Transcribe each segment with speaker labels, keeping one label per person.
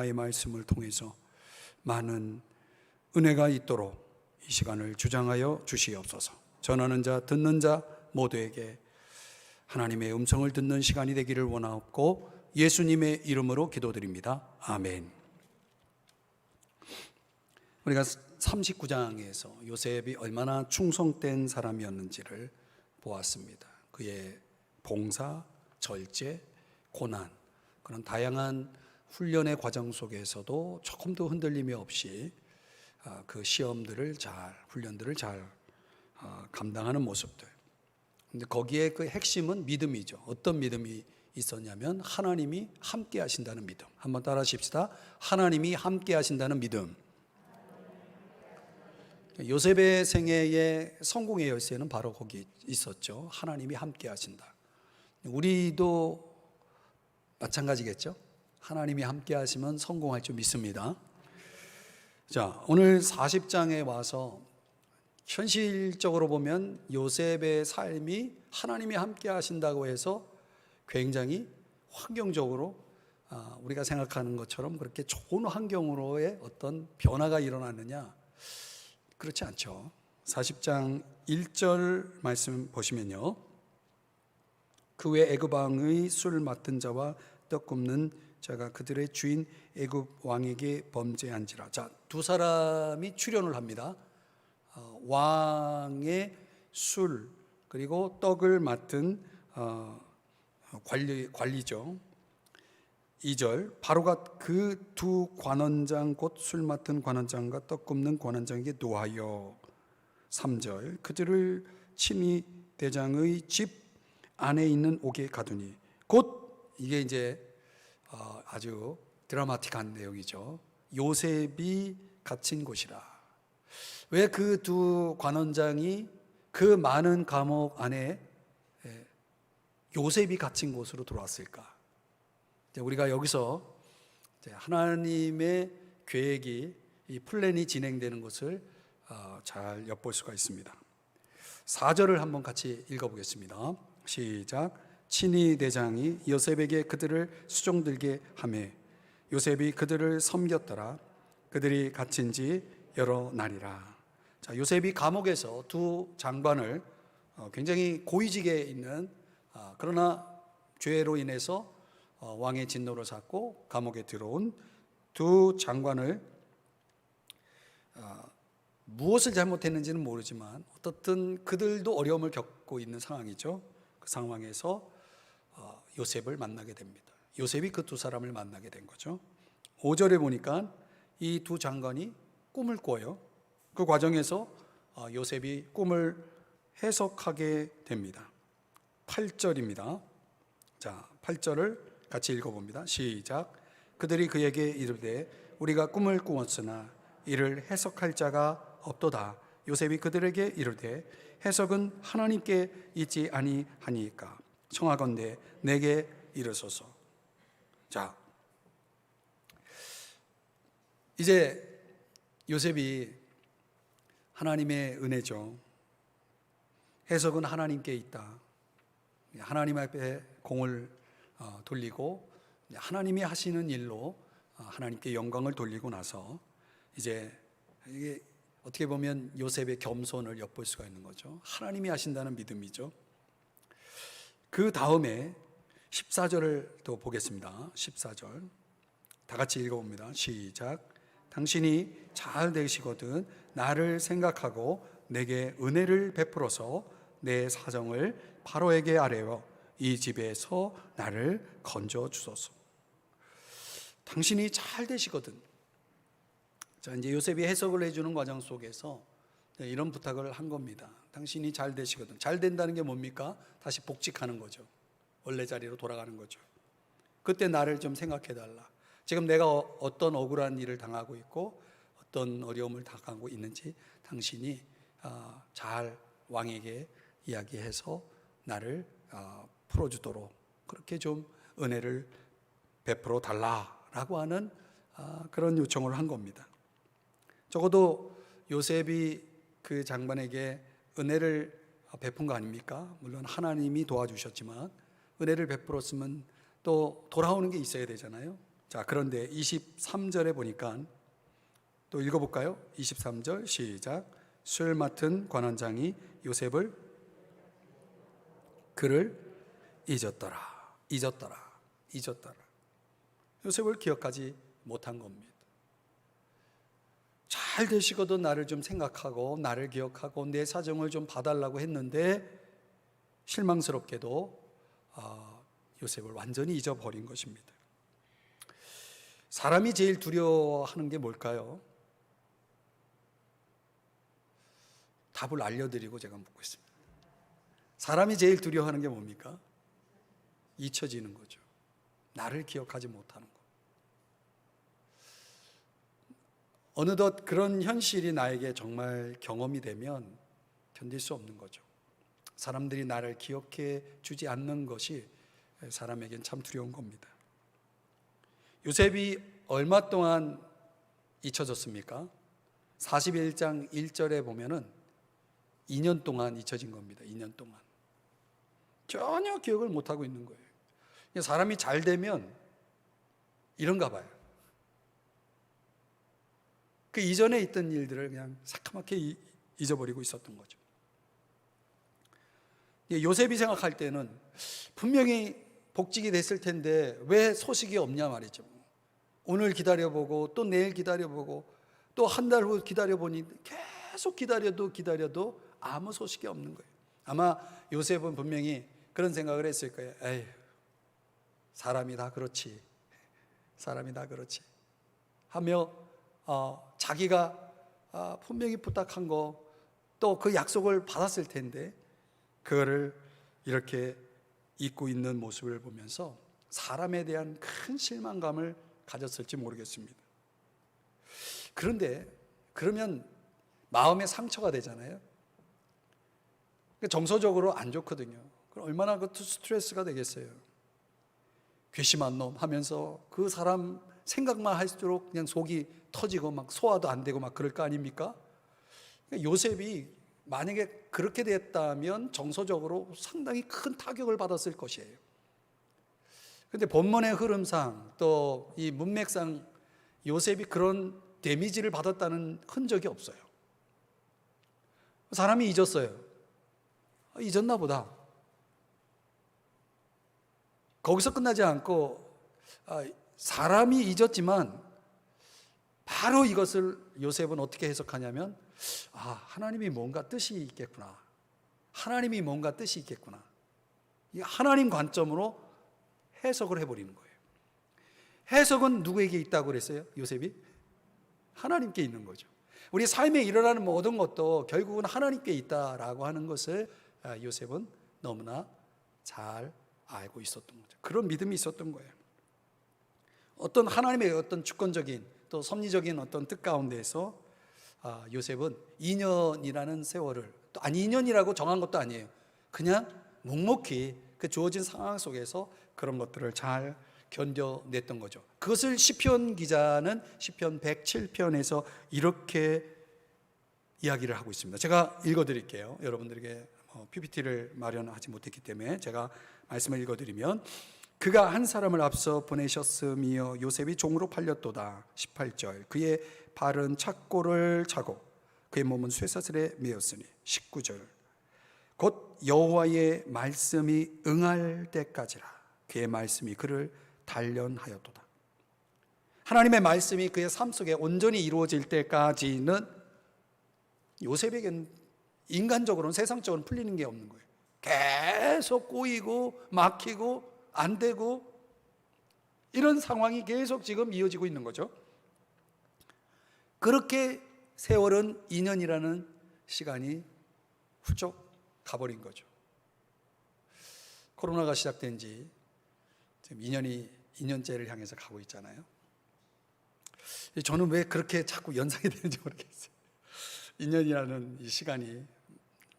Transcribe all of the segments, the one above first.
Speaker 1: 의 말씀을 통해서 많은 은혜가 있도록 이 시간을 주장하여 주시옵소서. 전하는 자 듣는 자 모두에게 하나님의 음성을 듣는 시간이 되기를 원하옵고 예수님의 이름으로 기도드립니다. 아멘. 우리가 39장에서 요셉이 얼마나 충성된 사람이었는지를 보았습니다. 그의 봉사, 절제, 고난, 그런 다양한 훈련의 과정 속에서도 조금도 흔들림이 없이 그 시험들을 훈련들을 잘 감당하는 모습들. 근데 거기에 그 핵심은 믿음이죠. 어떤 믿음이 있었냐면 하나님이 함께 하신다는 믿음. 한번 따라 하십시다. 하나님이 함께 하신다는 믿음. 요셉의 생애의 성공의 열쇠는 바로 거기 있었죠. 하나님이 함께 하신다. 우리도 마찬가지겠죠. 하나님이 함께 하시면 성공할 줄 믿습니다. 자, 오늘 40장에 와서 현실적으로 보면 요셉의 삶이 하나님이 함께 하신다고 해서 굉장히 환경적으로 우리가 생각하는 것처럼 그렇게 좋은 환경으로의 어떤 변화가 일어났느냐? 그렇지 않죠. 40장 1절 말씀 보시면요. 그 외 애굽 왕의 술 맡은 자와 떡 굽는 자가 그들의 주인 애굽 왕에게 범죄한지라. 자, 두 사람이 출연을 합니다. 왕의 술 그리고 떡을 맡은 관리죠. 2절 바로가 그 두 관원장 곧 술 맡은 관원장과 떡 굽는 관원장에게 노하여. 3절 그들을 친히 대장의 집 안에 있는 옥에 가두니. 곧 이게 이제 아주 드라마틱한 내용이죠. 요셉이 갇힌 곳이라. 왜 그 두 관원장이 그 많은 감옥 안에 요셉이 갇힌 곳으로 들어왔을까? 우리가 여기서 하나님의 계획이, 이 플랜이 진행되는 것을 잘 엿볼 수가 있습니다. 4절을 한번 같이 읽어보겠습니다. 시작. 친히 대장이 요셉에게 그들을 수종들게 하매 요셉이 그들을 섬겼더라. 그들이 갇힌 지 여러 날이라. 자, 요셉이 감옥에서 두 장관을 굉장히 고위직에 있는 그러나 죄로 인해서 왕의 진노를 받고 감옥에 들어온 두 장관을 무엇을 잘못했는지는 모르지만 어떻든 그들도 어려움을 겪고 있는 상황이죠. 그 상황에서 요셉을 만나게 됩니다. 요셉이 그 두 사람을 만나게 된 거죠. 5절에 보니까 이 두 장관이 꿈을 꿔요. 그 과정에서 요셉이 꿈을 해석하게 됩니다. 8절입니다. 자, 8절을 같이 읽어봅니다. 시작. 그들이 그에게 이르되 우리가 꿈을 꾸었으나 이를 해석할 자가 없도다. 요셉이 그들에게 이르되 해석은 하나님께 있지 아니하니까 청하건대 내게 이르소서. 자, 이제 요셉이 하나님의 은혜죠. 해석은 하나님께 있다. 하나님 앞에 공을 돌리고 하나님이 하시는 일로 하나님께 영광을 돌리고 나서 이제 이게 어떻게 보면 요셉의 겸손을 엿볼 수가 있는 거죠. 하나님이 하신다는 믿음이죠. 그 다음에 14절을 또 보겠습니다. 14절 다 같이 읽어봅니다. 시작. 당신이 잘 되시거든 나를 생각하고 내게 은혜를 베풀어서 내 사정을 바로에게 아뢰어 이 집에서 나를 건져 주소서. 당신이 잘 되시거든. 자, 이제 요셉이 해석을 해주는 과정 속에서 이런 부탁을 한 겁니다. 당신이 잘 되시거든. 잘 된다는 게 뭡니까? 다시 복직하는 거죠. 원래 자리로 돌아가는 거죠. 그때 나를 좀 생각해 달라. 지금 내가 어떤 억울한 일을 당하고 있고 어떤 어려움을 당하고 있는지 당신이 잘 왕에게 이야기해서 나를 풀어주도록 그렇게 좀 은혜를 베풀어 달라라고 하는 그런 요청을 한 겁니다. 적어도 요셉이 그 장관에게 은혜를 베푼 거 아닙니까? 물론 하나님이 도와주셨지만 은혜를 베풀었으면 또 돌아오는 게 있어야 되잖아요. 자, 그런데 23절에 보니까 또 읽어볼까요? 23절 시작. 술 맡은 관원장이 요셉을 그를 잊었더라. 요셉을 기억하지 못한 겁니다. 잘 되시거든 나를 좀 생각하고 나를 기억하고 내 사정을 좀 봐달라고 했는데 실망스럽게도 요셉을 완전히 잊어버린 것입니다. 사람이 제일 두려워하는 게 뭘까요? 답을 알려드리고 제가 묻고 있습니다. 사람이 제일 두려워하는 게 뭡니까? 잊혀지는 거죠. 나를 기억하지 못하는 것. 어느덧 그런 현실이 나에게 정말 경험이 되면 견딜 수 없는 거죠. 사람들이 나를 기억해 주지 않는 것이 사람에겐 참 두려운 겁니다. 요셉이 얼마 동안 잊혀졌습니까? 41장 1절에 보면은 2년 동안 잊혀진 겁니다. 2년 동안. 전혀 기억을 못하고 있는 거예요. 사람이 잘 되면 이런가 봐요. 그 이전에 있던 일들을 그냥 새카맣게 잊어버리고 있었던 거죠. 요셉이 생각할 때는 분명히 복직이 됐을 텐데 왜 소식이 없냐 말이죠. 오늘 기다려보고 또 내일 기다려보고 또 한 달 후 기다려보니 계속 기다려도 아무 소식이 없는 거예요. 아마 요셉은 분명히 그런 생각을 했을 거예요. 에휴, 사람이 다 그렇지 하며 자기가 분명히 부탁한 거 또 그 약속을 받았을 텐데 그거를 이렇게 잊고 있는 모습을 보면서 사람에 대한 큰 실망감을 가졌을지 모르겠습니다. 그런데 그러면 마음의 상처가 되잖아요. 정서적으로 안 좋거든요. 그럼 얼마나 그 스트레스가 되겠어요. 괘씸한 놈 하면서 그 사람 생각만 할수록 그냥 속이 터지고 막 소화도 안 되고 막 그럴 거 아닙니까? 요셉이 만약에 그렇게 됐다면 정서적으로 상당히 큰 타격을 받았을 것이에요. 그런데 본문의 흐름상 또 이 문맥상 요셉이 그런 데미지를 받았다는 흔적이 없어요. 사람이 잊었어요. 잊었나 보다. 거기서 끝나지 않고 사람이 잊었지만 바로 이것을 요셉은 어떻게 해석하냐면 하나님이 뭔가 뜻이 있겠구나. 하나님 관점으로 해석을 해버리는 거예요. 해석은 누구에게 있다고 그랬어요? 요셉이? 하나님께 있는 거죠. 우리 삶에 일어나는 모든 것도 결국은 하나님께 있다라고 하는 것을 요셉은 너무나 잘 알고 있었던 거죠. 그런 믿음이 있었던 거예요. 어떤 하나님의 어떤 주권적인 또 섭리적인 어떤 뜻 가운데에서 요셉은 2년이라는 세월을 2년이라고 정한 것도 아니에요. 그냥 묵묵히 그 주어진 상황 속에서 그런 것들을 잘 견뎌냈던 거죠. 그것을 시편 기자는 시편 107편에서 이렇게 이야기를 하고 있습니다. 제가 읽어드릴게요. 여러분들에게 PPT를 마련하지 못했기 때문에 제가 말씀을 읽어드리면 그가 한 사람을 앞서 보내셨으며 요셉이 종으로 팔렸도다. 18절 그의 발은 착고를 차고 그의 몸은 쇠사슬에 매였으니 19절 곧 여호와의 말씀이 응할 때까지라 그의 말씀이 그를 단련하였도다. 하나님의 말씀이 그의 삶 속에 온전히 이루어질 때까지는 요셉에게는 인간적으로는 세상적으로는 풀리는 게 없는 거예요. 계속 꼬이고 막히고 안 되고 이런 상황이 계속 지금 이어지고 있는 거죠. 그렇게 세월은 2년이라는 시간이 훌쩍 가버린 거죠. 코로나가 시작된 지 지금 2년째를 향해서 가고 있잖아요. 저는 왜 그렇게 자꾸 연상이 되는지 모르겠어요. 2년이라는 이 시간이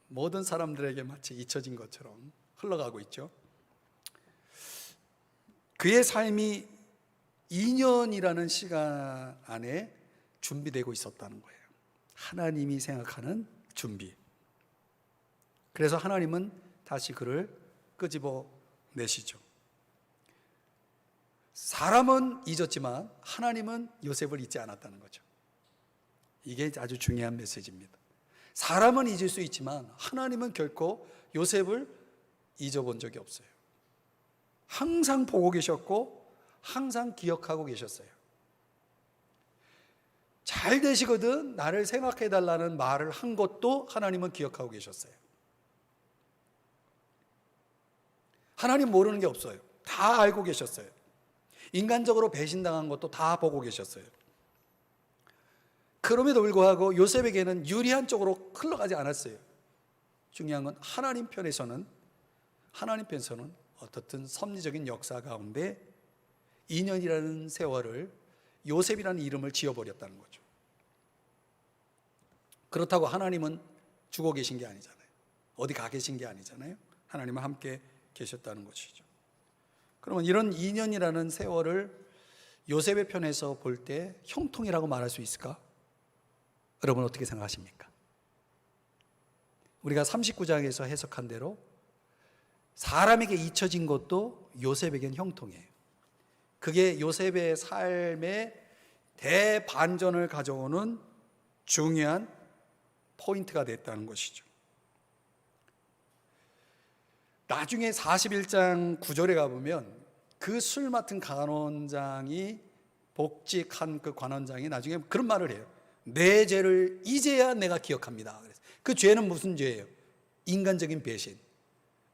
Speaker 1: 모든 사람들에게 마치 잊혀진 것처럼 흘러가고 있죠. 그의 삶이 2년이라는 시간 안에 준비되고 있었다는 거예요. 하나님이 생각하는 준비. 그래서 하나님은 다시 그를 끄집어 내시죠. 사람은 잊었지만 하나님은 요셉을 잊지 않았다는 거죠. 이게 아주 중요한 메시지입니다. 사람은 잊을 수 있지만 하나님은 결코 요셉을 잊어본 적이 없어요. 항상 보고 계셨고 항상 기억하고 계셨어요. 잘 되시거든 나를 생각해 달라는 말을 한 것도 하나님은 기억하고 계셨어요. 하나님 모르는 게 없어요. 다 알고 계셨어요. 인간적으로 배신당한 것도 다 보고 계셨어요. 그럼에도 불구하고 요셉에게는 유리한 쪽으로 흘러가지 않았어요. 중요한 건 하나님 편에서는 어떻든 섭리적인 역사 가운데 2년이라는 세월을 요셉이라는 이름을 지어버렸다는 거죠. 그렇다고 하나님은 죽어 계신 게 아니잖아요. 어디 가 계신 게 아니잖아요. 하나님은 함께 계셨다는 것이죠. 그러면 이런 2년이라는 세월을 요셉의 편에서 볼 때 형통이라고 말할 수 있을까? 여러분 어떻게 생각하십니까? 우리가 39장에서 해석한 대로 사람에게 잊혀진 것도 요셉에겐 형통이에요. 그게 요셉의 삶의 대반전을 가져오는 중요한 포인트가 됐다는 것이죠. 나중에 41장 9절에 가보면 그 술 맡은 관원장이 복직한 그 관원장이 나중에 그런 말을 해요. 내 죄를 이제야 내가 기억합니다. 그 죄는 무슨 죄예요? 인간적인 배신,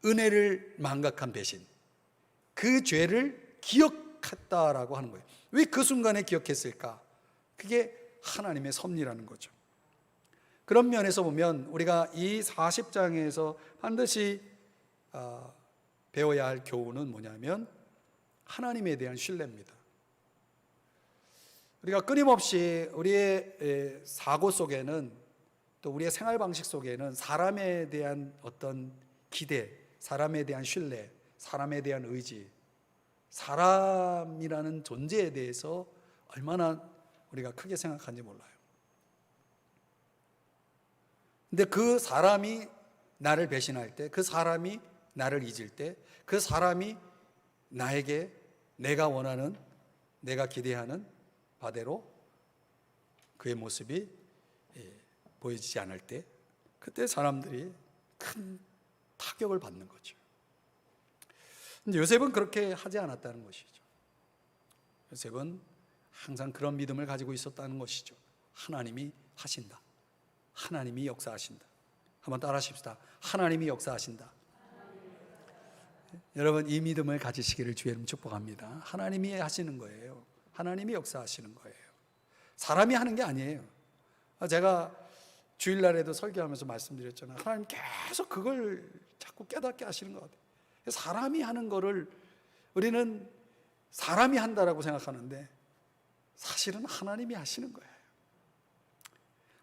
Speaker 1: 은혜를 망각한 배신. 그 죄를 기억했다라고 하는 거예요. 왜 그 순간에 기억했을까? 그게 하나님의 섭리라는 거죠. 그런 면에서 보면 우리가 이 40장에서 반드시 배워야 할 교훈은 뭐냐면 하나님에 대한 신뢰입니다. 우리가 끊임없이 우리의 사고 속에는 또 우리의 생활 방식 속에는 사람에 대한 어떤 기대, 사람에 대한 신뢰, 사람에 대한 의지, 사람이라는 존재에 대해서 얼마나 우리가 크게 생각하는지 몰라요. 근데 그 사람이 나를 배신할 때, 그 사람이 나를 잊을 때, 그 사람이 나에게 내가 원하는, 내가 기대하는 바대로 그의 모습이 보여지지 않을 때, 그때 사람들이 큰 타격을 받는 거죠. 근데 요셉은 그렇게 하지 않았다는 것이죠. 요셉은 항상 그런 믿음을 가지고 있었다는 것이죠. 하나님이 하신다. 하나님이 역사하신다. 한번 따라 하십시다. 하나님이 역사하신다. 여러분 이 믿음을 가지시기를 주의 이름 축복합니다. 하나님이 하시는 거예요. 하나님이 역사하시는 거예요. 사람이 하는 게 아니에요. 제가 주일날에도 설교하면서 말씀드렸잖아요. 하나님 계속 그걸 자꾸 깨닫게 하시는 것 같아요. 사람이 하는 거를 우리는 사람이 한다라고 생각하는데 사실은 하나님이 하시는 거예요.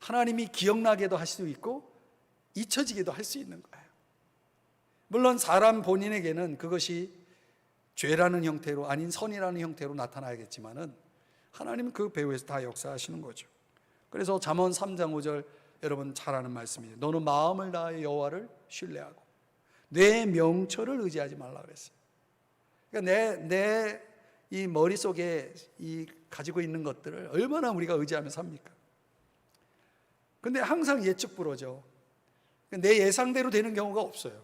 Speaker 1: 하나님이 기억나게도 할 수 있고 잊혀지게도 할 수 있는 거예요. 물론 사람 본인에게는 그것이 죄라는 형태로 아닌 선이라는 형태로 나타나야겠지만은 하나님은 그 배후에서 다 역사하시는 거죠. 그래서 잠언 3장 5절 여러분 잘 아는 말씀이에요. 너는 마음을 다하여 여호와를 신뢰하고 내 명철을 의지하지 말라 그랬어요. 그러니까 내 이 머릿속에 이 가지고 있는 것들을 얼마나 우리가 의지하며 삽니까? 근데 항상 예측 불허죠. 내 예상대로 되는 경우가 없어요.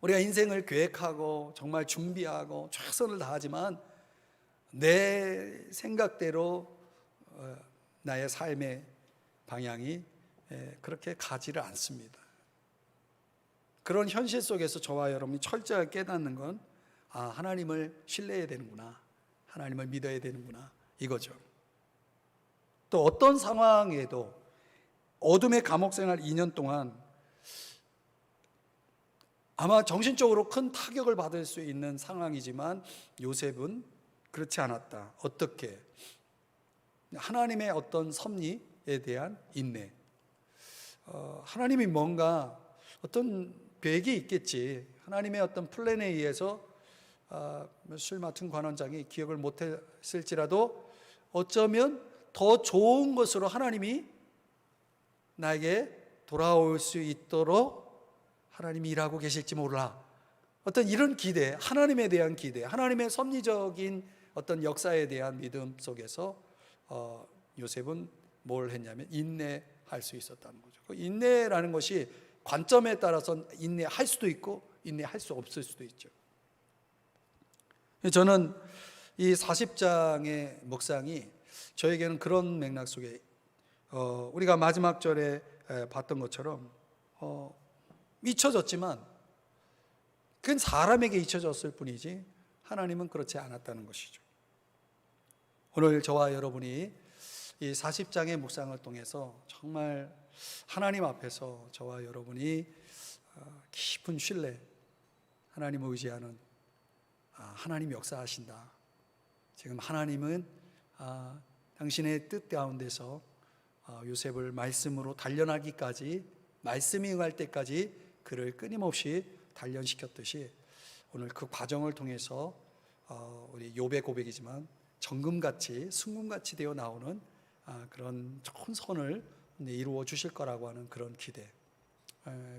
Speaker 1: 우리가 인생을 계획하고 정말 준비하고 최선을 다하지만 내 생각대로 나의 삶의 방향이 그렇게 가지를 않습니다. 그런 현실 속에서 저와 여러분이 철저하게 깨닫는 건 하나님을 신뢰해야 되는구나, 하나님을 믿어야 되는구나 이거죠. 또 어떤 상황에도 어둠의 감옥 생활 2년 동안 아마 정신적으로 큰 타격을 받을 수 있는 상황이지만 요셉은 그렇지 않았다. 어떻게? 하나님의 어떤 섭리에 대한 인내. 하나님이 뭔가 어떤 계획이 있겠지. 하나님의 어떤 플랜에 의해서 술 맡은 관원장이 기억을 못했을지라도 어쩌면 더 좋은 것으로 하나님이 나에게 돌아올 수 있도록 하나님이 일하고 계실지 몰라. 어떤 이런 기대, 하나님에 대한 기대, 하나님의 섭리적인 어떤 역사에 대한 믿음 속에서 요셉은 뭘 했냐면 인내할 수 있었다는 거죠. 그 인내라는 것이 관점에 따라서 인내할 수도 있고 인내할 수 없을 수도 있죠. 저는 이 40장의 묵상이 저에게는 그런 맥락 속에 우리가 마지막 절에 봤던 것처럼 잊혀졌지만 그건 사람에게 잊혀졌을 뿐이지 하나님은 그렇지 않았다는 것이죠. 오늘 저와 여러분이 이 40장의 묵상을 통해서 정말 하나님 앞에서 저와 여러분이 깊은 신뢰, 하나님을 의지하는 하나님 역사하신다. 지금 하나님은 당신의 뜻 가운데서 요셉을 말씀으로 단련하기까지, 말씀이 응할 때까지 그를 끊임없이 단련시켰듯이 오늘 그 과정을 통해서 우리 욥의 고백이지만 정금같이 순금같이 되어 나오는 그런 좋은 선을 이루어 주실 거라고 하는 그런 기대.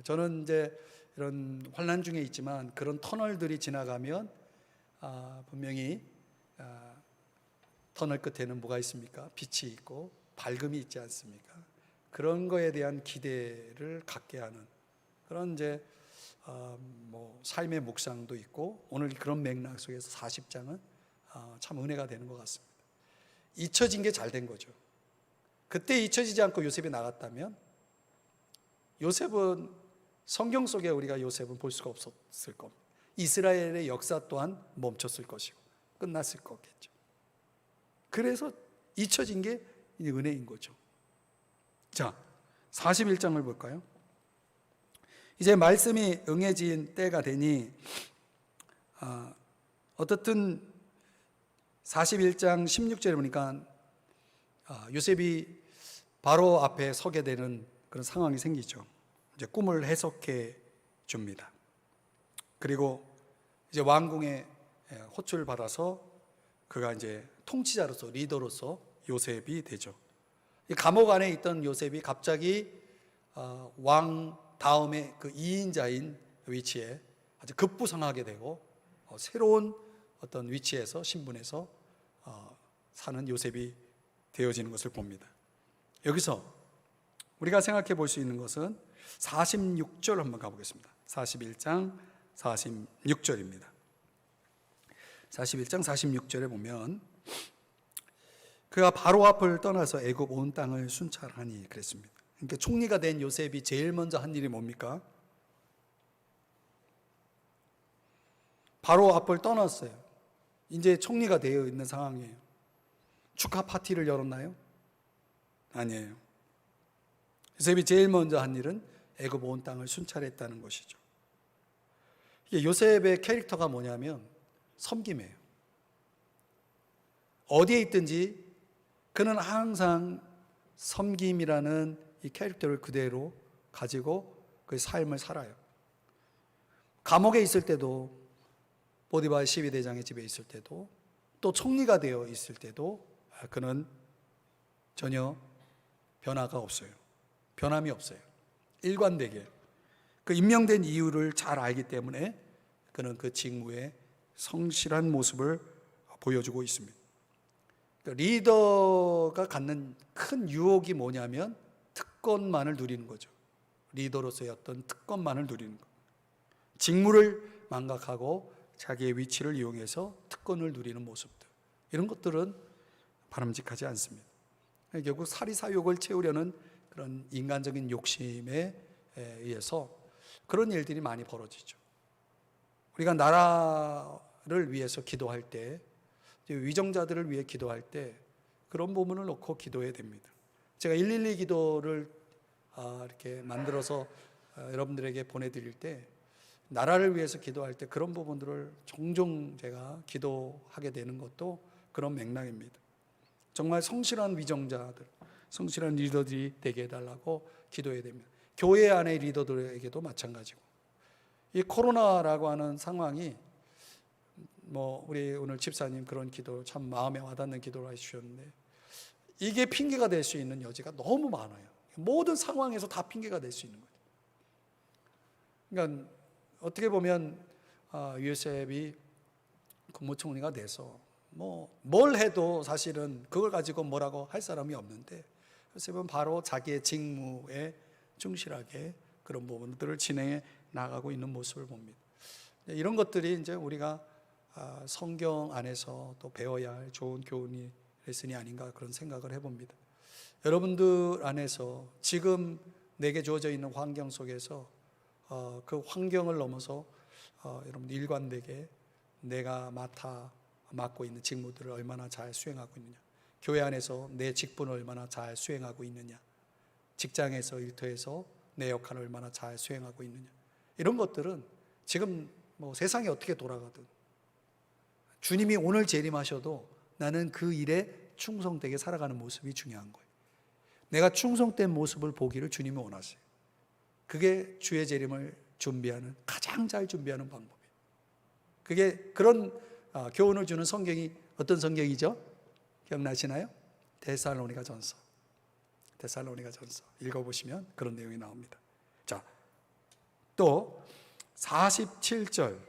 Speaker 1: 저는 이제 이런 환난 중에 있지만 그런 터널들이 지나가면 분명히 터널 끝에는 뭐가 있습니까? 빛이 있고 밝음이 있지 않습니까? 그런 거에 대한 기대를 갖게 하는 그런 이제 삶의 묵상도 있고 오늘 그런 맥락 속에서 40장은 참 은혜가 되는 것 같습니다. 잊혀진 게 잘 된 거죠. 그때 잊혀지지 않고 요셉이 나갔다면 요셉은 성경 속에 우리가 요셉은 볼 수가 없었을 겁니다. 이스라엘의 역사 또한 멈췄을 것이고 끝났을 거겠죠. 그래서 잊혀진 게 은혜인 거죠. 자, 41장을 볼까요? 이제 말씀이 응해진 때가 되니 어떻든 41장 16절에 보니까 요셉이 바로 앞에 서게 되는 그런 상황이 생기죠. 이제 꿈을 해석해 줍니다. 그리고 이제 왕궁에 호출을 받아서 그가 이제 통치자로서 리더로서 요셉이 되죠. 이 감옥 안에 있던 요셉이 갑자기 왕 다음에 그 2인자인 위치에 아주 급부상하게 되고 새로운 어떤 위치에서 신분에서 사는 요셉이 되어지는 것을 봅니다. 여기서 우리가 생각해 볼 수 있는 것은 46절 한번 가보겠습니다. 41장 46절입니다. 41장 46절에 보면 그가 바로 앞을 떠나서 애굽 온 땅을 순찰하니 그랬습니다. 그러니까 총리가 된 요셉이 제일 먼저 한 일이 뭡니까? 바로 앞을 떠났어요. 이제 총리가 되어 있는 상황이에요. 축하 파티를 열었나요? 아니에요. 요셉이 제일 먼저 한 일은 애굽 온 땅을 순찰했다는 것이죠. 이게 요셉의 캐릭터가 뭐냐면 섬김이에요. 어디에 있든지 그는 항상 섬김이라는 이 캐릭터를 그대로 가지고 그 삶을 살아요. 감옥에 있을 때도, 보디발 12대장의 집에 있을 때도, 또 총리가 되어 있을 때도 그는 전혀 변화가 없어요. 변함이 없어요. 일관되게 그 임명된 이유를 잘 알기 때문에 그는 그 직무에 성실한 모습을 보여주고 있습니다. 리더가 갖는 큰 유혹이 뭐냐면 특권만을 누리는 거죠. 리더로서의 어떤 특권만을 누리는 것. 직무를 망각하고 자기의 위치를 이용해서 특권을 누리는 모습들. 이런 것들은 바람직하지 않습니다. 결국 사리사욕을 채우려는 그런 인간적인 욕심에 의해서 그런 일들이 많이 벌어지죠. 우리가 나라를 위해서 기도할 때, 위정자들을 위해 기도할 때 그런 부분을 놓고 기도해야 됩니다. 제가 112 기도를 이렇게 만들어서 여러분들에게 보내드릴 때 나라를 위해서 기도할 때 그런 부분들을 종종 제가 기도하게 되는 것도 그런 맥락입니다. 정말 성실한 위정자들, 성실한 리더들이 되게 해달라고 기도해야 됩니다. 교회 안의 리더들에게도 마찬가지고, 이 코로나라고 하는 상황이 우리 오늘 집사님 그런 기도 참 마음에 와닿는 기도를 해주셨는데 이게 핑계가 될 수 있는 여지가 너무 많아요. 모든 상황에서 다 핑계가 될 수 있는 거죠. 그러니까 어떻게 보면 요셉이 국무총리가 돼서 뭘 해도 사실은 그걸 가지고 뭐라고 할 사람이 없는데, 요셉은 바로 자기의 직무에 충실하게 그런 부분들을 진행해 나가고 있는 모습을 봅니다. 이런 것들이 이제 우리가 성경 안에서 또 배워야 할 좋은 교훈이 레슨이 아닌가 그런 생각을 해봅니다. 여러분들 안에서 지금 내게 주어져 있는 환경 속에서 그 환경을 넘어서 여러분 일관되게 내가 맡고 있는 직무들을 얼마나 잘 수행하고 있느냐, 교회 안에서 내 직분을 얼마나 잘 수행하고 있느냐, 직장에서 일터에서 내 역할을 얼마나 잘 수행하고 있느냐, 이런 것들은 지금 세상이 어떻게 돌아가든 주님이 오늘 재림하셔도 나는 그 일에 충성되게 살아가는 모습이 중요한 거예요. 내가 충성된 모습을 보기를 주님이 원하세요. 그게 주의 재림을 준비하는, 가장 잘 준비하는 방법이에요. 그게 그런 교훈을 주는 성경이 어떤 성경이죠? 기억나시나요? 데살로니가 전서 읽어보시면 그런 내용이 나옵니다. 자, 또 47절이야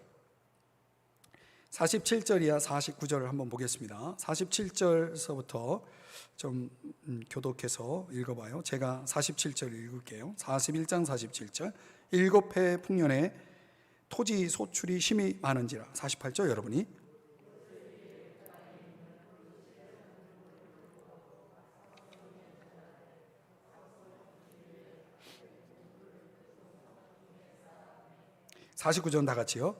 Speaker 1: 49절을 한번 보겠습니다. 47절서부터 좀 교독해서 읽어봐요. 제가 47절 읽을게요. 41장 47절. 7해 풍년에 토지 소출이 심히 많은지라. 48절 여러분이. (49절) 다 같이요.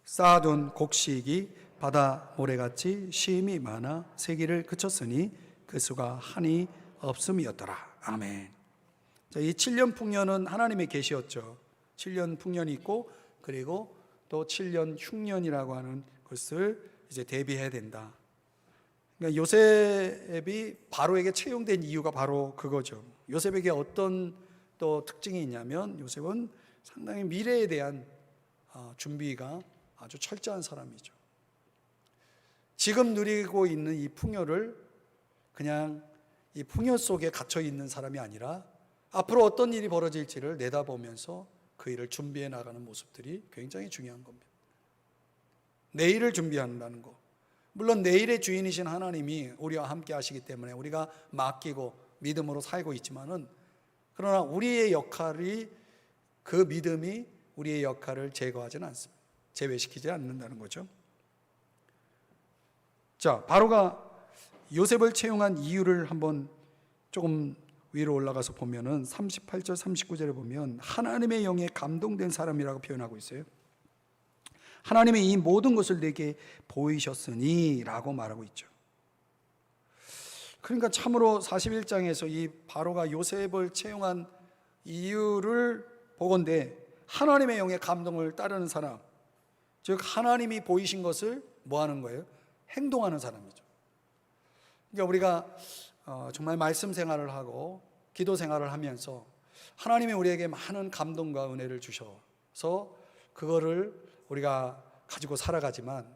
Speaker 1: 쌓아둔 곡식이 바다 모래같이 심이 많아 세기를 그쳤으니 그 수가 한이 없음이었더라. 아멘. 자, 이 7년 풍년은 하나님의 계시였죠. 7년 풍년이 있고, 그리고 또 7년 흉년이라고 하는 것을 이제 대비해야 된다. 그러니까 요셉이 바로에게 채용된 이유가 바로 그거죠. 요셉에게 어떤 또 특징이 있냐면, 요셉은 상당히 미래에 대한 준비가 아주 철저한 사람이죠. 지금 누리고 있는 이 풍요를 그냥 이 풍요 속에 갇혀 있는 사람이 아니라 앞으로 어떤 일이 벌어질지를 내다보면서 그 일을 준비해 나가는 모습들이 굉장히 중요한 겁니다. 내일을 준비한다는 거. 물론 내일의 주인이신 하나님이 우리와 함께 하시기 때문에 우리가 맡기고 믿음으로 살고 있지만은, 그러나 우리의 역할이, 그 믿음이 우리의 역할을 제거하지는 않습니다. 제외시키지 않는다는 거죠. 자, 바로가 요셉을 채용한 이유를 한번 조금 위로 올라가서 보면은 38절 39절에 보면 하나님의 영에 감동된 사람이라고 표현하고 있어요. 하나님이 이 모든 것을 내게 보이셨으니 라고 말하고 있죠. 그러니까 참으로 41장에서 이 바로가 요셉을 채용한 이유를 보건대 하나님의 영의 감동을 따르는 사람, 즉 하나님이 보이신 것을 뭐 하는 거예요? 행동하는 사람이죠. 그러니까 우리가 정말 말씀 생활을 하고 기도 생활을 하면서 하나님이 우리에게 많은 감동과 은혜를 주셔서 그거를 우리가 가지고 살아가지만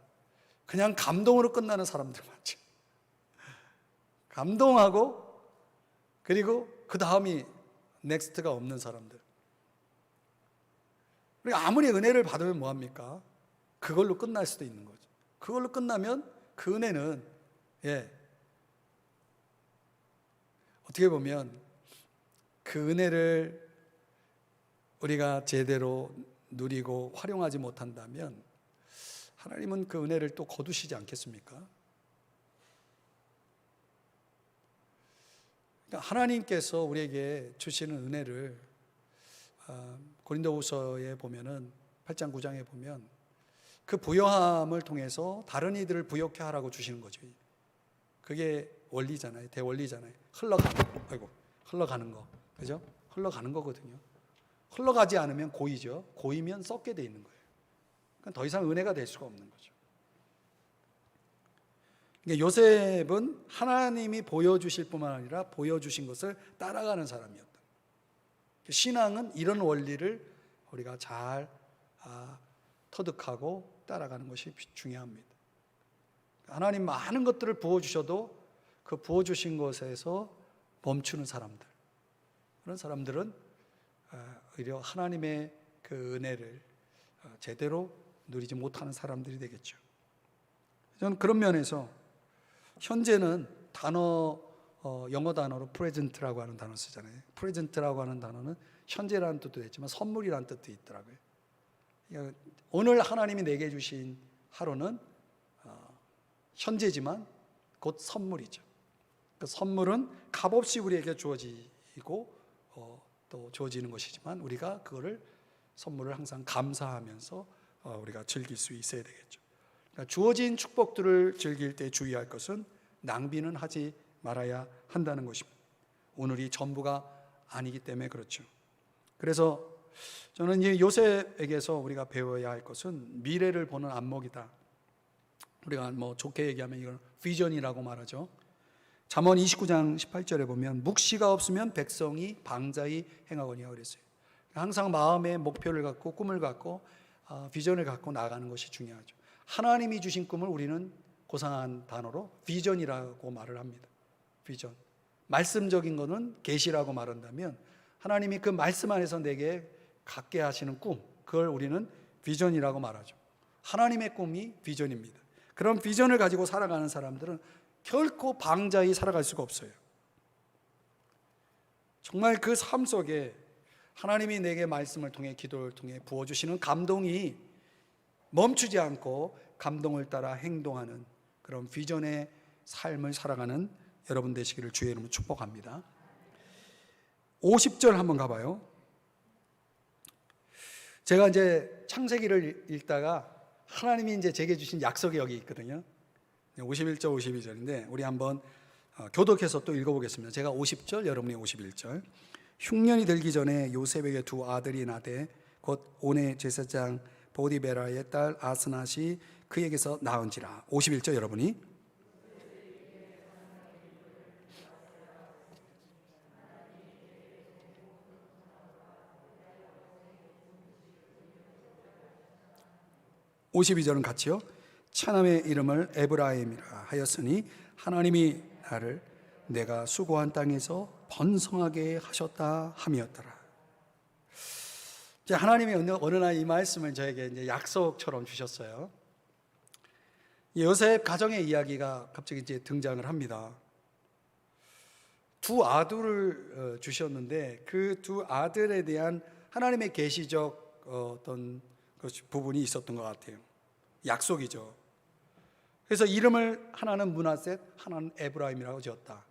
Speaker 1: 그냥 감동으로 끝나는 사람들 많죠. 감동하고 그리고 그 다음이 넥스트가 없는 사람들. 우리가 아무리 은혜를 받으면 뭐합니까? 그걸로 끝날 수도 있는 거죠. 그걸로 끝나면 그 은혜는 어떻게 보면 그 은혜를 우리가 제대로 누리고 활용하지 못한다면 하나님은 그 은혜를 또 거두시지 않겠습니까? 그러니까 하나님께서 우리에게 주시는 은혜를 고린도후서에 보면은 8장 9장에 보면 그 부요함을 통해서 다른 이들을 부요케 하라고 주시는 거죠. 그게 원리잖아요. 대원리잖아요. 흘러가는 거. 그죠? 흘러가는 거거든요. 흘러가지 않으면 고이죠. 고이면 썩게 돼 있는 거예요. 그러니까 더 이상 은혜가 될 수가 없는 거죠. 그러니까 요셉은 하나님이 보여주실 뿐만 아니라 보여주신 것을 따라가는 사람이었다. 신앙은 이런 원리를 우리가 잘 터득하고 따라가는 것이 중요합니다. 하나님 많은 것들을 부어주셔도 그 부어주신 것에서 멈추는 사람들, 그런 사람들은 오히려 하나님의 그 은혜를 제대로 누리지 못하는 사람들이 되겠죠. 저는 그런 면에서 현재는 영어 단어로 present라고 하는 단어 쓰잖아요. present라고 하는 단어는 현재라는 뜻도 있지만 선물이라는 뜻도 있더라고요. 그러니까 오늘 하나님이 내게 주신 하루는 현재지만 곧 선물이죠. 그 선물은 값없이 우리에게 주어지고 또 주어지는 것이지만 우리가 그거를 선물을 항상 감사하면서 우리가 즐길 수 있어야 되겠죠. 그러니까 주어진 축복들을 즐길 때 주의할 것은 낭비는 하지 말아야 한다는 것입니다. 오늘이 전부가 아니기 때문에 그렇죠. 그래서 저는 이 요셉에게서 우리가 배워야 할 것은 미래를 보는 안목이다. 우리가 좋게 얘기하면 이걸 비전이라고 말하죠. 잠언 29장 18절에 보면 묵시가 없으면 백성이 방자히 행하거니와 그랬어요. 항상 마음에 목표를 갖고 꿈을 갖고 비전을 갖고 나가는 것이 중요하죠. 하나님이 주신 꿈을 우리는 고상한 단어로 비전이라고 말을 합니다. 비전. 말씀적인 거는 계시라고 말한다면 하나님이 그 말씀 안에서 내게 갖게 하시는 꿈, 그걸 우리는 비전이라고 말하죠. 하나님의 꿈이 비전입니다. 그런 비전을 가지고 살아가는 사람들은 결코 방자히 살아갈 수가 없어요. 정말 그 삶 속에 하나님이 내게 말씀을 통해 기도를 통해 부어주시는 감동이 멈추지 않고 감동을 따라 행동하는 그런 비전의 삶을 살아가는 여러분 되시기를 주의 이름으로 축복합니다. 50절 한번 가봐요. 제가 이제 창세기를 읽다가 하나님이 이제 제게 주신 약속이 여기 있거든요. 51절, 52절인데 우리 한번 교독해서 또 읽어보겠습니다. 제가 50절, 여러분이 51절. 흉년이 들기 전에 요셉에게 두 아들이 나되 곧 온의 제사장 보디베라의 딸 아스낫이 그에게서 낳은지라. 51절 여러분이 52절은 같이요. 차남의 이름을 에브라임이라 하였으니 하나님이 나를 내가 수고한 땅에서 번성하게 하셨다 함이었더라. 하나님이 어느 날 이 말씀을 저에게 이제 약속처럼 주셨어요. 요셉 가정의 이야기가 갑자기 이제 등장을 합니다. 두 아들을 주셨는데 그 두 아들에 대한 하나님의 계시적 어떤 부분이 있었던 것 같아요. 약속이죠. 그래서 이름을 하나는 므낫셋, 하나는 에브라임이라고 지었다.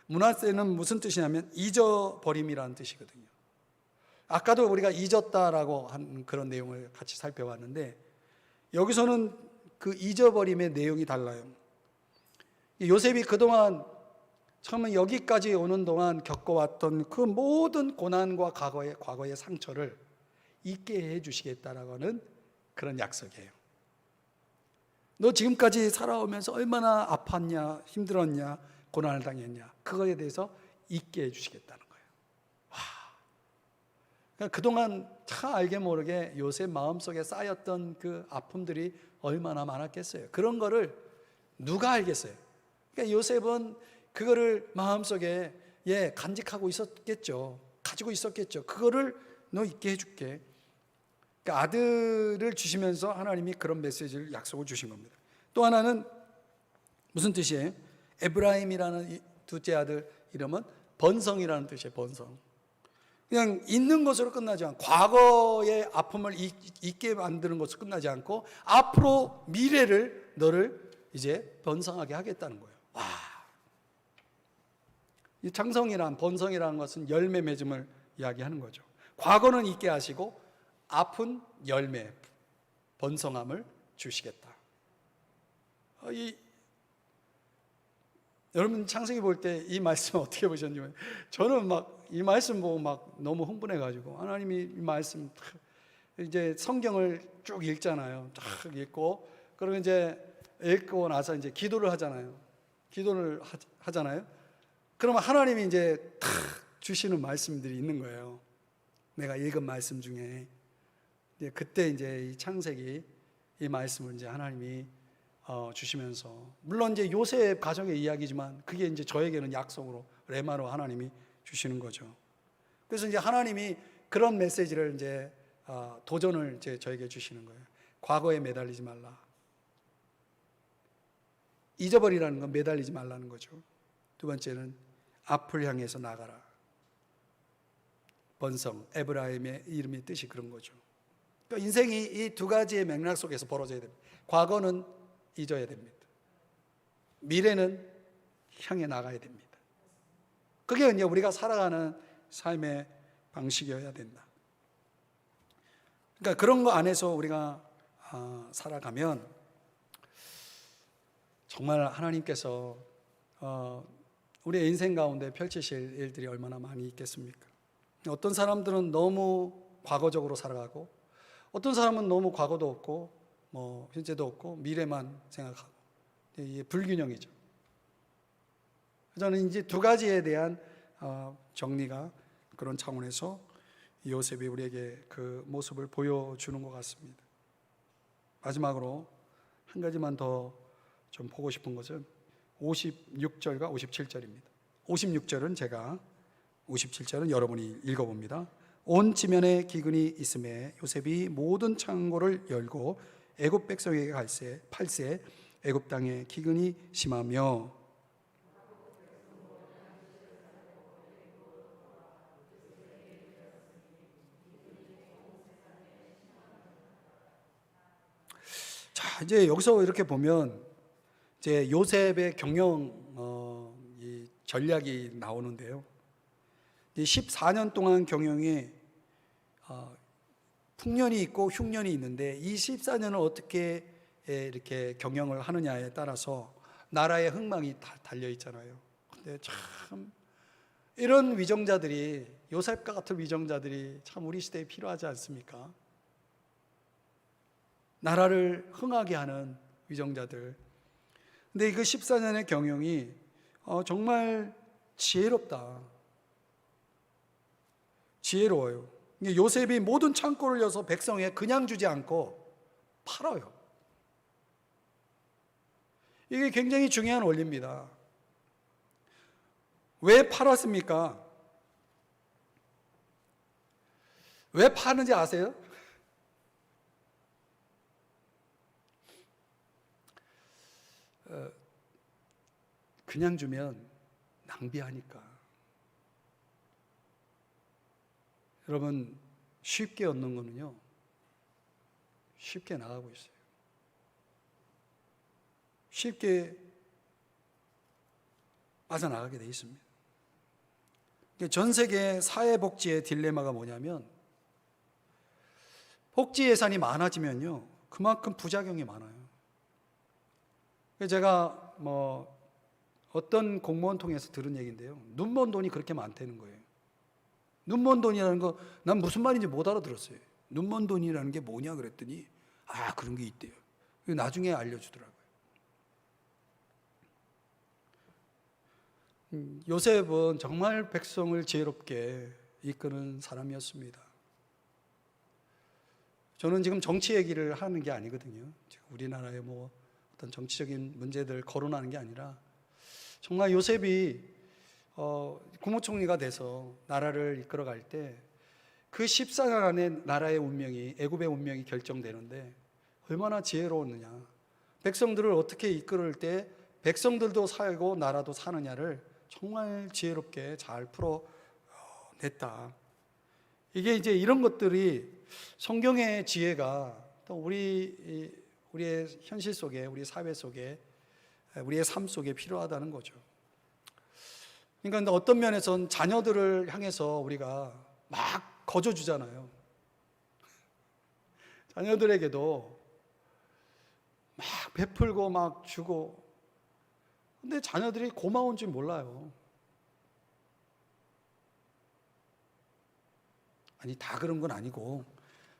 Speaker 1: 므낫셋은 무슨 뜻이냐면 잊어버림이라는 뜻이거든요. 아까도 우리가 잊었다라고 한 그런 내용을 같이 살펴봤는데 여기서는 그 잊어버림의 내용이 달라요. 요셉이 그동안 처음에 여기까지 오는 동안 겪어왔던 그 모든 고난과 과거의 상처를 잊게 해주시겠다라고 하는 그런 약속이에요. 너 지금까지 살아오면서 얼마나 아팠냐, 힘들었냐, 고난을 당했냐, 그거에 대해서 잊게 해주시겠다는 거예요. 와. 그러니까 그동안 참 알게 모르게 요셉 마음속에 쌓였던 그 아픔들이 얼마나 많았겠어요. 그런 거를 누가 알겠어요. 그러니까 요셉은 그거를 마음속에 간직하고 있었겠죠. 가지고 있었겠죠. 그거를 너 잊게 해줄게. 그러니까 아들을 주시면서 하나님이 그런 메시지를 약속을 주신 겁니다. 또 하나는 무슨 뜻이에요? 에브라임이라는 둘째 아들 이름은 번성이라는 뜻이에요. 번성. 그냥 있는 것으로 끝나지 않고 과거의 아픔을 잊게 만드는 것으로 끝나지 않고 앞으로 미래를 너를 이제 번성하게 하겠다는 거예요. 와. 이 장성이란 번성이라는 것은 열매 맺음을 이야기하는 거죠. 과거는 잊게 하시고 아픈 열매, 번성함을 주시겠다. 여러분 창세기 볼 때 이 말씀 어떻게 보셨냐면 저는 막 이 말씀 보고 막 너무 흥분해가지고 하나님이 이 말씀 이제 성경을 쭉 읽잖아요. 쭉 읽고 그리고 이제 읽고 나서 이제 기도를 하잖아요. 그러면 하나님이 이제 탁 주시는 말씀들이 있는 거예요. 내가 읽은 말씀 중에 그때 이제 이 창세기 이 말씀을 이제 하나님이 주시면서 물론 이제 요셉 가정의 이야기지만 그게 이제 저에게는 약속으로 레마로 하나님이 주시는 거죠. 그래서 이제 하나님이 그런 메시지를 이제 도전을 이제 저에게 주시는 거예요. 과거에 매달리지 말라. 잊어버리라는 건 매달리지 말라는 거죠. 두 번째는 앞을 향해서 나가라. 번성, 에브라임의 이름의 뜻이 그런 거죠. 그러니까 인생이 이 두 가지의 맥락 속에서 벌어져야 됩니다. 과거는 잊어야 됩니다. 미래는 향해 나가야 됩니다. 그게 이제 우리가 살아가는 삶의 방식이어야 된다. 그러니까 그런 거 안에서 우리가 살아가면 정말 하나님께서 우리의 인생 가운데 펼치실 일들이 얼마나 많이 있겠습니까? 어떤 사람들은 너무 과거적으로 살아가고, 어떤 사람은 너무 과거도 없고 현재도 없고 미래만 생각하고, 이게 불균형이죠. 저는 이제 두 가지에 대한 정리가 그런 차원에서 요셉이 우리에게 그 모습을 보여주는 것 같습니다. 마지막으로 한 가지만 더 좀 보고 싶은 것은 56절과 57절입니다. 56절은 제가, 57절은 여러분이 읽어봅니다. 온 지면에 기근이 있음에 요셉이 모든 창고를 열고 애굽 백성에게 갈새 팔세 애굽 땅에 기근이 심하며. 자, 이제 여기서 이렇게 보면 이제 요셉의 경영 이 전략이 나오는데요. 14년 동안 경영에 풍년이 있고 흉년이 있는데, 이 14년을 어떻게 이렇게 경영을 하느냐에 따라서 나라의 흥망이 다 달려 있잖아요. 근데 참 이런 위정자들이, 요셉과 같은 위정자들이 참 우리 시대에 필요하지 않습니까? 나라를 흥하게 하는 위정자들. 근데 그 14년의 경영이 정말 지혜롭다. 지혜로워요. 요셉이 모든 창고를 여서 백성에 그냥 주지 않고 팔아요. 이게 굉장히 중요한 원리입니다. 왜 팔았습니까? 왜 파는지 아세요? 그냥 주면 낭비하니까. 여러분, 쉽게 얻는 거는요, 쉽게 나가고 있어요. 쉽게 빠져나가게 돼 있습니다. 전 세계 사회복지의 딜레마가 뭐냐면, 복지 예산이 많아지면요, 그만큼 부작용이 많아요. 제가 어떤 공무원 통해서 들은 얘기인데요, 눈먼 돈이 그렇게 많다는 거예요. 눈먼 돈이라는 거 난 무슨 말인지 못 알아들었어요. 눈먼 돈이라는 게 뭐냐 그랬더니 그런 게 있대요. 나중에 알려주더라고요. 요셉은 정말 백성을 지혜롭게 이끄는 사람이었습니다. 저는 지금 정치 얘기를 하는 게 아니거든요. 우리나라의 어떤 정치적인 문제들 거론하는 게 아니라, 정말 요셉이 국무총리가 돼서 나라를 이끌어갈 때 그 14년 안에 나라의 운명이, 애굽의 운명이 결정되는데 얼마나 지혜로웠느냐, 백성들을 어떻게 이끌을 때 백성들도 살고 나라도 사느냐를 정말 지혜롭게 잘 풀어냈다. 이게 이제 이런 것들이 성경의 지혜가 또 우리의 현실 속에, 우리 사회 속에, 우리의 삶 속에 필요하다는 거죠. 그러니까 어떤 면에서는 자녀들을 향해서 우리가 막 거저주잖아요. 자녀들에게도 막 베풀고 막 주고. 근데 자녀들이 고마운 줄 몰라요. 아니, 다 그런 건 아니고,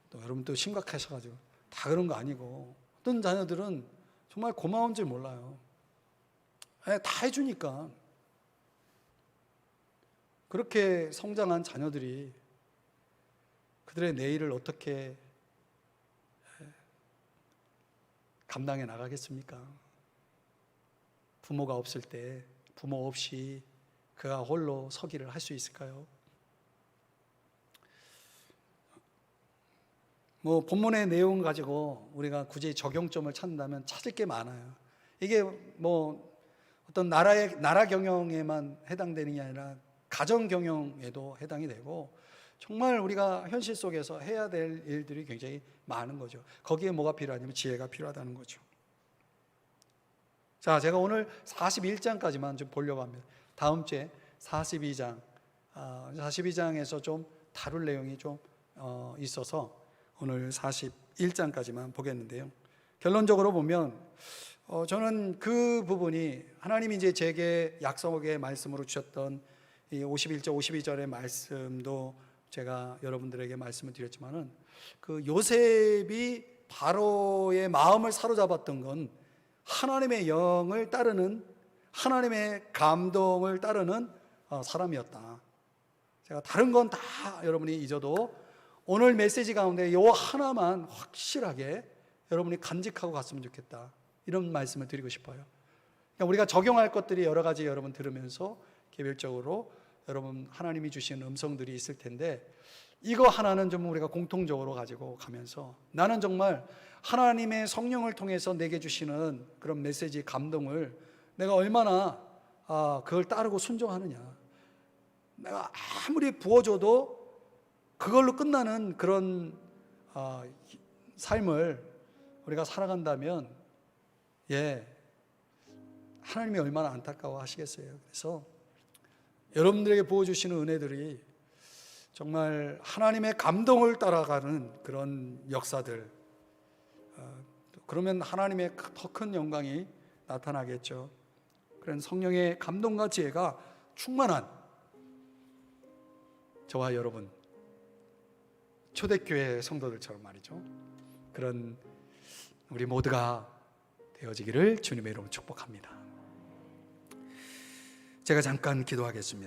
Speaker 1: 또 여러분 또 심각하셔가지고, 다 그런 거 아니고, 어떤 자녀들은 정말 고마운 줄 몰라요. 다 해주니까. 그렇게 성장한 자녀들이 그들의 내일을 어떻게 감당해 나가겠습니까? 부모가 없을 때 부모 없이 그가 홀로 서기를 할 수 있을까요? 뭐 본문의 내용 가지고 우리가 굳이 적용점을 찾는다면 찾을 게 많아요. 이게 뭐 어떤 나라 경영에만 해당되는 게 아니라 가정 경영에도 해당이 되고 정말 우리가 현실 속에서 해야 될 일들이 굉장히 많은 거죠. 거기에 뭐가 필요하냐면 지혜가 필요하다는 거죠. 자, 제가 오늘 41장까지만 좀 보려고 합니다. 다음 주에 42장, 42장에서 좀 다룰 내용이 좀 있어서 오늘 41장까지만 보겠는데요. 결론적으로 보면 저는 그 부분이 하나님이 이제 제게 약속의 말씀으로 주셨던 이 51절, 52절의 말씀도 제가 여러분들에게 말씀을 드렸지만은 그 요셉이 바로의 마음을 사로잡았던 건 하나님의 영을 따르는, 하나님의 감동을 따르는 사람이었다. 제가 다른 건 다 여러분이 잊어도 오늘 메시지 가운데 요 하나만 확실하게 여러분이 간직하고 갔으면 좋겠다, 이런 말씀을 드리고 싶어요. 그러니까 우리가 적용할 것들이 여러 가지 여러분 들으면서 개별적으로 여러분 하나님이 주시는 음성들이 있을 텐데 이거 하나는 좀 우리가 공통적으로 가지고 가면서 나는 정말 하나님의 성령을 통해서 내게 주시는 그런 메시지 감동을 내가 얼마나 그걸 따르고 순종하느냐. 내가 아무리 부어줘도 그걸로 끝나는 그런 삶을 우리가 살아간다면 하나님이 얼마나 안타까워 하시겠어요. 그래서 여러분들에게 부어주시는 은혜들이 정말 하나님의 감동을 따라가는 그런 역사들, 그러면 하나님의 더 큰 영광이 나타나겠죠. 그런 성령의 감동과 지혜가 충만한 저와 여러분, 초대교회 성도들처럼 말이죠, 그런 우리 모두가 되어지기를 주님의 이름으로 축복합니다. 제가 잠깐 기도하겠습니다.